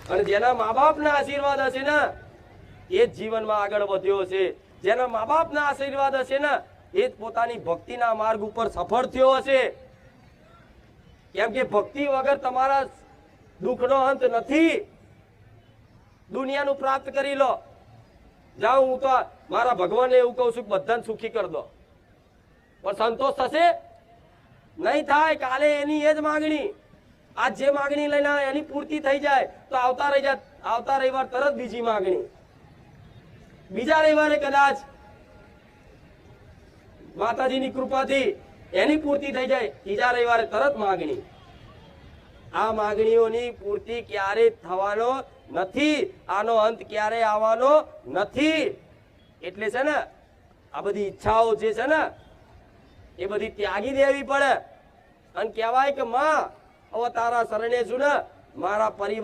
અને જેના મા બાપના આશીર્વાદ હશે ને એ જ જીવનમાં આગળ વધ્યો છે, જેના મા બાપના આશીર્વાદ હશે ને એ જ પોતાની ભક્તિના માર્ગ ઉપર સફળ થયો હશે। કેમ કે ભક્તિ વગર તમારા દુઃખનો અંત નથી। દુનિયાનું પ્રાપ્ત કરી લો, જાઓ હું તો મારા ભગવાનને એવું કહું છું કે બધાને સુખી કરી દો, પણ સંતોષ થશે નહીં થાય। કાલે એની એ જ માગણી, આજ જે માગણી લઈને એની પૂર્તિ થઈ જાય તો આવતા રવિવાર તરત બીજી માગણી, બીજા રવિવારે કદાચ માતાજીની કૃપાથી એની પૂર્તિ થઈ જાય, ત્રીજા રવિવારે તરત માગણી। આ માગણીઓની પૂર્તિ ક્યારે થવાનો નથી, આનો અંત ક્યારે આવવાનો નથી। એટલે છે ને આ બધી ઈચ્છાઓ જે છે ને એ બધી ત્યાગી દેવી પડે અને કહેવાય કે માં હવે તારા શરણે છું ને, મારા પરિવાર